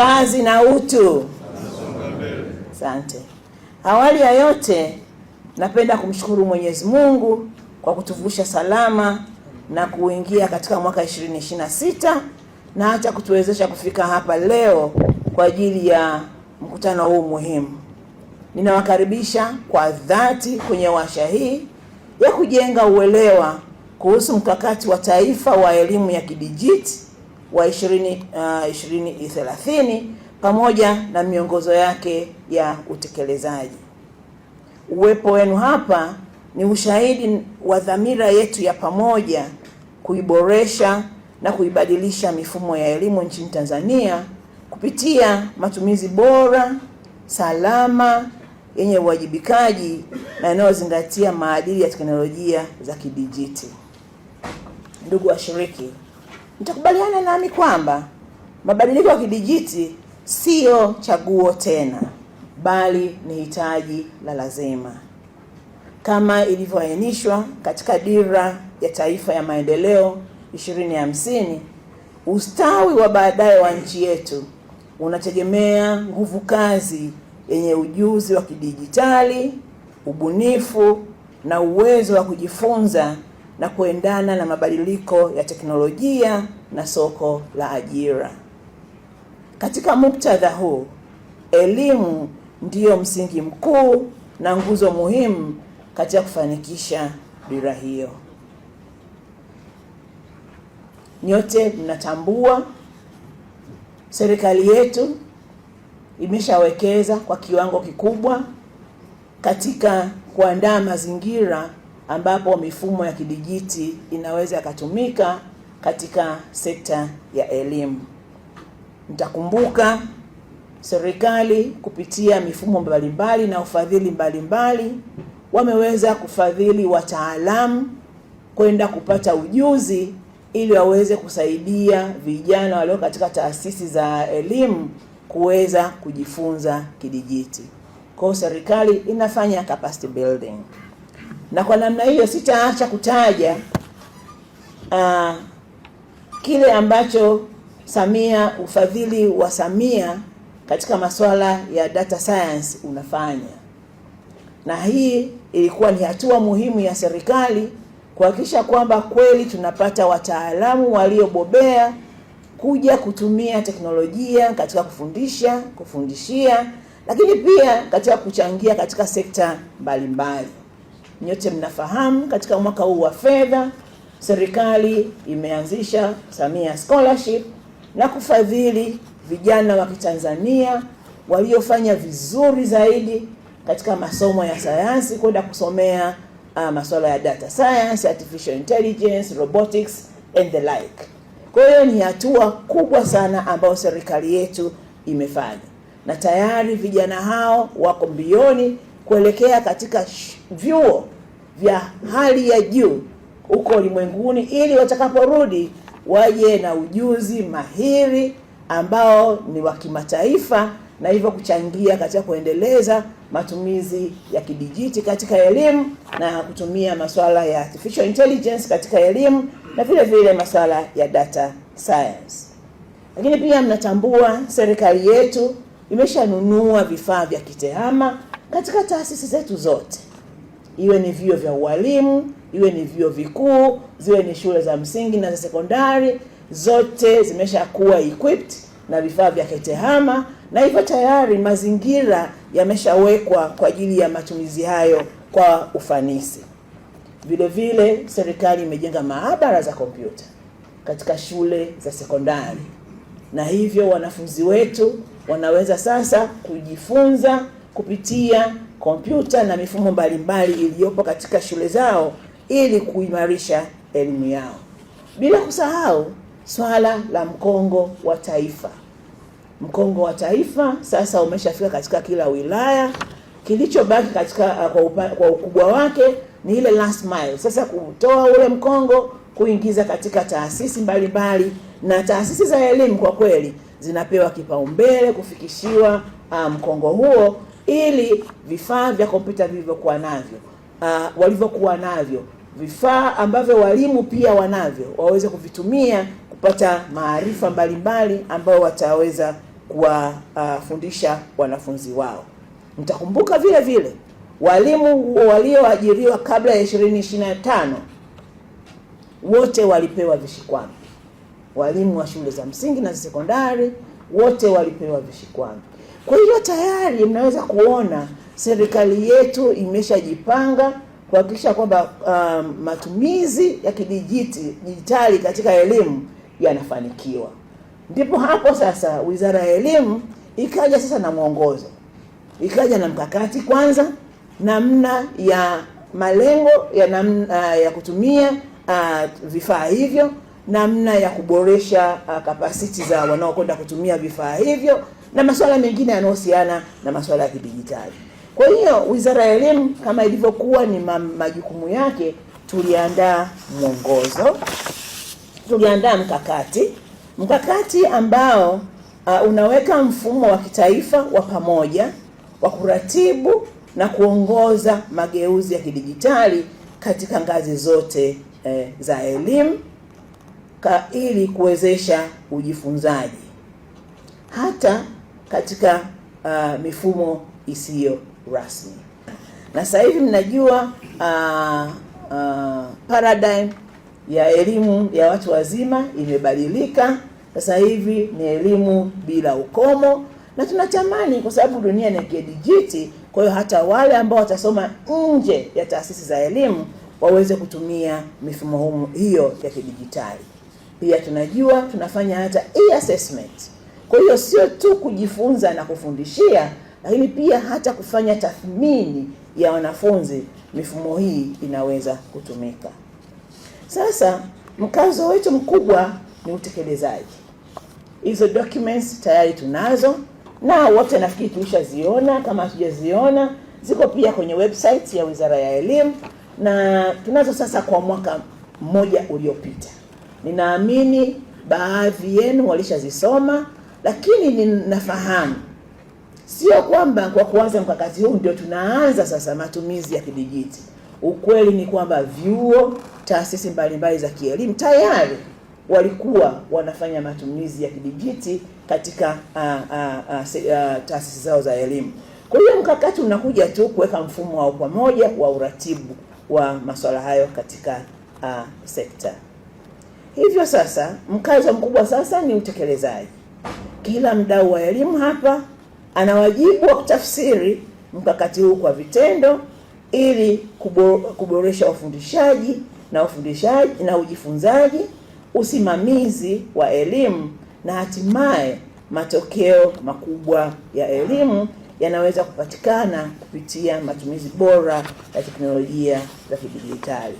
Kazi na utu. Asante. Awali ya yote napenda kumshukuru Mwenyezi Mungu kwa kutuvusha salama na kuingia katika mwaka 2026 na hata kutuwezesha kufika hapa leo kwa ajili ya mkutano huu muhimu. Ninawakaribisha kwa dhati kwenye warsha hii ya kujenga uelewa kuhusu mkakati wa taifa wa elimu ya kidijiti wa 2030 pamoja na miongozo yake ya utekelezaji. Uwepo wenu hapa ni ushahidi wa dhamira yetu ya pamoja kuiboresha na kuibadilisha mifumo ya elimu nchini Tanzania kupitia matumizi bora, salama, yenye uwajibikaji na yanayozingatia maadili ya teknolojia za kidijiti. Ndugu washiriki, mtakubaliana nami kwamba mabadiliko ya kidijiti sio chaguo tena, bali ni hitaji la lazima. Kama ilivyoainishwa katika Dira ya Taifa ya Maendeleo 2050, ustawi wa baadaye wa nchi yetu unategemea nguvu kazi yenye ujuzi wa kidijitali, ubunifu na uwezo wa kujifunza na kuendana na mabadiliko ya teknolojia na soko la ajira. Katika muktadha huu, elimu ndiyo msingi mkuu na nguzo muhimu katika kufanikisha dira hiyo. Nyote mnatambua serikali yetu imeshawekeza kwa kiwango kikubwa katika kuandaa mazingira ambapo mifumo ya kidijiti inaweza kutumika katika sekta ya elimu. Mtakumbuka serikali kupitia mifumo mbalimbali na ufadhili mbalimbali wameweza kufadhili wataalamu kwenda kupata ujuzi ili waweze kusaidia vijana walio katika taasisi za elimu kuweza kujifunza kidijiti. Kwa serikali inafanya capacity building. Na kwa namna hiyo sitaacha kutaja kile ambacho ufadhili wa Samia katika masuala ya data science unafanya. Na hii ilikuwa ni hatua muhimu ya serikali kuhakikisha kwamba kweli tunapata wataalamu waliobobea kuja kutumia teknolojia katika kufundishia, lakini pia katika kuchangia katika sekta mbalimbali. Nyote mnafahamu katika mwaka huu wa fedha serikali imeanzisha Samia Scholarship na kufadhili vijana wa Kitanzania waliofanya vizuri zaidi katika masomo ya sayansi kwenda kusomea masuala ya data science, artificial intelligence, robotics and the like. Kwa hiyo ni hatua kubwa sana ambayo serikali yetu imefanya. Na tayari vijana hao wako mbioni kuelekea katika vyuo vya hali ya juu huko ulimwenguni ili watakaporudi waje na ujuzi mahiri ambao ni wa kimataifa na hivyo kuchangia katika kuendeleza matumizi ya kidijiti katika elimu na kutumia masuala ya artificial intelligence katika elimu na vile vile masuala ya data science. Lakini pia mnatambua serikali yetu imeshanunua vifaa vya kitehama katika taasisi zetu zote. Iwe ni vyuo vya ualimu, iwe ni vyuo vikuu, ziwe ni shule za msingi na za sekondari, zote zimeshakuwa equipped na vifaa vya kitehama na hivyo tayari mazingira yameshawekwa kwa ajili ya matumizi hayo kwa ufanisi. Vile vile serikali imejenga maabara za kompyuta katika shule za sekondari. Na hivyo wanafunzi wetu wanaweza sasa kujifunza kupitia kompyuta na mifumo mbalimbali iliyopo katika shule zao ili kuimarisha elimu yao. Bila kusahau swala la mkongo wa taifa. Mkongo wa taifa sasa umeshafika katika kila wilaya. Kilichobaki katika kwa ukubwa wake ni ile last mile. Sasa kutoa ule mkongo kuingiza katika taasisi mbalimbali, na taasisi za elimu kwa kweli zinapewa kipaumbele kufikishiwa mkongo huo ili vifaa vya kompyuta walivyokuwa navyo, vifaa ambavyo walimu pia wanavyo waweze kuvitumia kupata maarifa mbalimbali ambayo wataweza kuwafundisha wanafunzi wao. Mtakumbuka vile vile walimu walioajiriwa kabla ya 2025 wote walipewa vishikwambi. Walimu wa shule za msingi na sekondari wote walipewa vishikwambi. Kwa hiyo tayari mnaweza kuona serikali yetu imeshajipanga kuhakikisha kwamba matumizi ya kidijitali katika elimu yanafanikiwa. Ndipo hapo sasa Wizara ya Elimu ikaja sasa na mwongozo, ikaja na mkakati kwanza, namna ya malengo ya namna ya kutumia vifaa hivyo, namna ya kuboresha kapasiti za wanaokwenda kutumia vifaa hivyo, na masuala mengine yanayohusiana na masuala ya kidijitali. Kwa hiyo Wizara ya Elimu kama ilivyokuwa ni majukumu yake, tuliandaa mwongozo, tuliandaa mkakati ambao unaweka mfumo wa kitaifa wa pamoja wa kuratibu na kuongoza mageuzi ya kidijitali katika ngazi zote za elimu ili kuwezesha ujifunzaji hata katika mifumo isiyo rasmi. Na sasa hivi mnajua paradigm ya elimu ya watu wazima imebadilika. Sasa hivi ni elimu bila ukomo, na tunatamani kwa sababu dunia ni kidijiti, kwa hiyo hata wale ambao watasoma nje ya taasisi za elimu waweze kutumia mifumo hiyo ya kidijitali. Pia tunajua tunafanya hata e-assessment. Kwa hiyo sio tu kujifunza na kufundishia, lakini pia hata kufanya tathmini ya wanafunzi, mifumo hii inaweza kutumika. Sasa mkazo wetu mkubwa ni utekelezaji. Hizo documents tayari tunazo, na wote nafikiri tulishaziona. Kama hatujaziona, ziko pia kwenye website ya Wizara ya Elimu, na tunazo sasa kwa mwaka mmoja uliopita. Ninaamini baadhi yenu walishazisoma, lakini ninafahamu sio kwamba kwa kuanza mkakati huu ndio tunaanza sasa matumizi ya kidijiti. Ukweli ni kwamba vyuo, taasisi mbalimbali za kielimu tayari walikuwa wanafanya matumizi ya kidijiti katika taasisi zao za elimu. Kwa hiyo mkakati unakuja tu kuweka mfumo wa pamoja wa uratibu wa masuala hayo katika sekta. Hivyo sasa mkazo mkubwa sasa ni utekelezaji. Kila mdau wa elimu hapa ana wajibu wa kutafsiri mkakati huu kwa vitendo ili kuboresha ufundishaji na ujifunzaji, usimamizi wa elimu, na hatimaye matokeo makubwa ya elimu yanaweza kupatikana kupitia matumizi bora ya teknolojia za kidijitali.